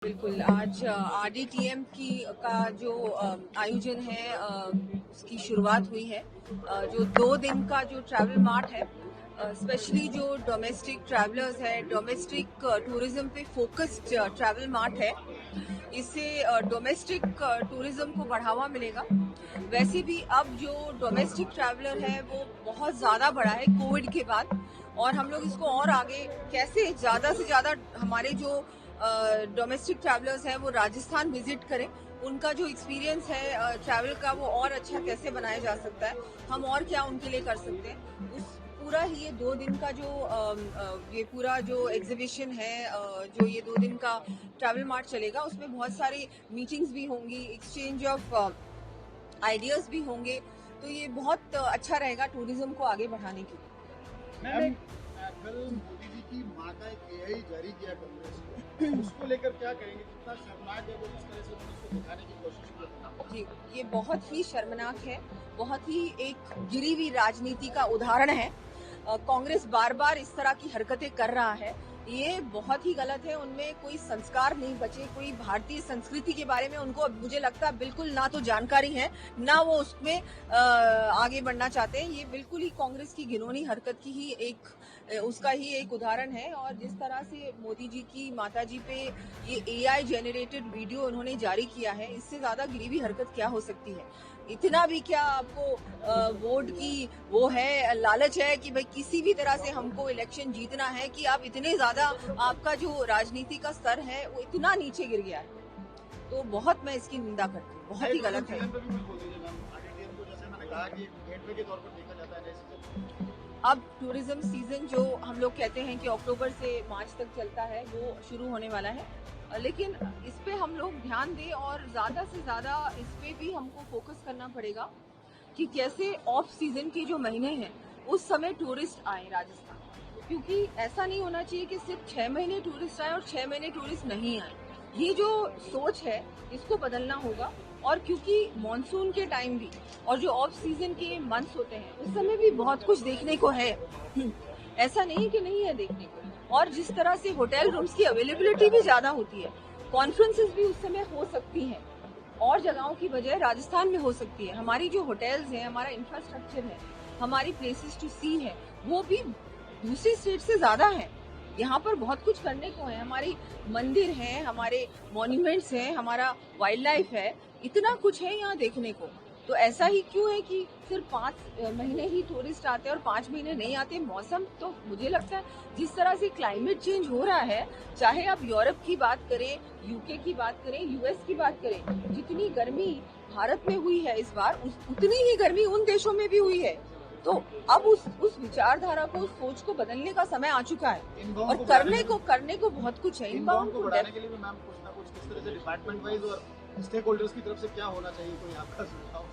बिल्कुल, आज आरडीटीएम का जो आयोजन है उसकी शुरुआत हुई है। जो 2 दिन का जो ट्रैवल मार्ट है, स्पेशली जो डोमेस्टिक ट्रैवलर्स है, डोमेस्टिक टूरिज्म पे फोकस्ड ट्रैवल मार्ट है। इससे डोमेस्टिक टूरिज्म को बढ़ावा मिलेगा। वैसे भी अब जो डोमेस्टिक ट्रैवलर है वो बहुत ज़्यादा बढ़ा है कोविड के बाद, और हम लोग इसको और आगे कैसे ज़्यादा से ज़्यादा हमारे जो डोमेस्टिक ट्रैवलर्स हैं वो राजस्थान विजिट करें, उनका जो एक्सपीरियंस है ट्रैवल का वो और अच्छा कैसे बनाया जा सकता है, हम और क्या उनके लिए कर सकते हैं। उस पूरा ही ये 2 दिन का जो ये पूरा जो एग्जीबिशन है, जो ये 2 दिन का ट्रैवल मार्ट चलेगा, उसमें बहुत सारी मीटिंग्स भी होंगी, एक्सचेंज ऑफ आइडियाज भी होंगे। तो ये बहुत अच्छा रहेगा टूरिज्म को आगे बढ़ाने के लिए। कल मोदी जी की मां का एक एआई जारी किया कांग्रेस ने, उसको लेकर क्या कहेंगे? कितना शर्मनाक है वो, जिस तरह से उन्होंने उसको दिखाने की कोशिश की। जी, ये बहुत ही शर्मनाक है, बहुत ही एक गिरी हुई राजनीति का उदाहरण है। कांग्रेस बार बार इस तरह की हरकतें कर रहा है, ये बहुत ही गलत है। उनमें कोई संस्कार नहीं बचे, कोई भारतीय संस्कृति के बारे में उनको मुझे लगता है बिल्कुल ना तो जानकारी है, ना वो उसमें आगे बढ़ना चाहते हैं। ये बिल्कुल ही कांग्रेस की घिनौनी हरकत की ही उसका ही एक उदाहरण है। और जिस तरह से मोदी जी की माता जी पे ये एआई जेनरेटेड वीडियो उन्होंने जारी किया है, इससे ज्यादा गिरी हुई हरकत क्या हो सकती है? इतना भी क्या आपको वोट की वो है, लालच है कि भाई किसी भी तरह से हमको इलेक्शन जीतना है, कि आप इतने ज्यादा आपका जो राजनीति का स्तर है वो इतना नीचे गिर गया है? तो बहुत मैं इसकी निंदा करती हूँ, बहुत ही गलत है। अब टूरिज्म सीजन जो हम लोग कहते हैं कि अक्टूबर से मार्च तक चलता है, वो शुरू होने वाला है। लेकिन इस पे हम लोग ध्यान दें और ज्यादा से ज्यादा इस पे भी हमको फोकस करना पड़ेगा कि कैसे ऑफ सीजन के जो महीने हैं उस समय टूरिस्ट आए राजस्थान, क्योंकि ऐसा नहीं होना चाहिए कि सिर्फ 6 महीने टूरिस्ट आए और 6 महीने टूरिस्ट नहीं आए। ये जो सोच है इसको बदलना होगा। और क्योंकि मॉनसून के टाइम भी और जो ऑफ सीजन के मंथ्स होते हैं उस समय भी बहुत कुछ देखने को है, ऐसा नहीं कि नहीं है देखने को। और जिस तरह से होटल रूम्स की अवेलेबिलिटी भी ज्यादा होती है, कॉन्फ्रेंसेस भी उस समय हो सकती हैं और जगहों की बजाय राजस्थान में हो सकती है। हमारी जो होटल्स हैं, हमारा इंफ्रास्ट्रक्चर है, हमारी प्लेसेस टू सी है, वो भी दूसरी स्टेट से ज्यादा है। यहाँ पर बहुत कुछ करने को है, हमारी मंदिर हैं, हमारे मॉन्यूमेंट्स हैं, हमारा वाइल्ड लाइफ है, इतना कुछ है यहाँ देखने को। तो ऐसा ही क्यों है कि सिर्फ 5 महीने ही टूरिस्ट आते हैं और 5 महीने नहीं आते? मौसम तो मुझे लगता है जिस तरह से क्लाइमेट चेंज हो रहा है, चाहे आप यूरोप की बात करें, यूके की बात करें, यूएस की बात करें, जितनी गर्मी भारत में हुई है इस बार, उतनी ही गर्मी उन देशों में भी हुई है। तो अब उस विचारधारा को, उस सोच को बदलने का समय आ चुका है और करने को बहुत कुछ है। इनबाउंड को बढ़ाने के लिए भी मैम कुछ ना कुछ किस तरह से डिपार्टमेंट वाइज और स्टेक होल्डर्स की तरफ से क्या होना चाहिए, कोई आपका सुझाव?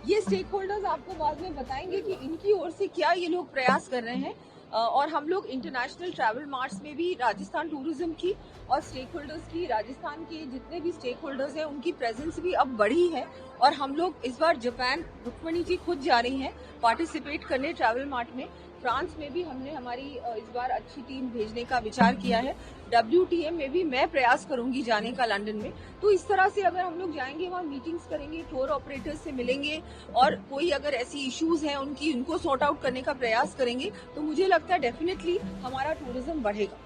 ये स्टेक होल्डर्स आपको बाद में बताएंगे कि इनकी ओर से क्या ये लोग प्रयास कर रहे हैं। और हम लोग इंटरनेशनल ट्रैवल मार्ट्स में भी राजस्थान टूरिज्म की और स्टेक होल्डर्स की, राजस्थान के जितने भी स्टेक होल्डर्स हैं उनकी प्रेजेंस भी अब बढ़ी है। और हम लोग इस बार जापान, रुक्मणी जी खुद जा रही हैं पार्टिसिपेट करने ट्रैवल मार्ट में। फ्रांस में भी हमने हमारी इस बार अच्छी टीम भेजने का विचार किया है। WTM में भी मैं प्रयास करूंगी जाने का, लंदन में। तो इस तरह से अगर हम लोग जाएंगे, वहाँ मीटिंग्स करेंगे, टूर ऑपरेटर्स से मिलेंगे और कोई अगर ऐसी इश्यूज हैं उनको सॉर्ट आउट करने का प्रयास करेंगे, तो मुझे लगता है डेफिनेटली हमारा टूरिज्म बढ़ेगा।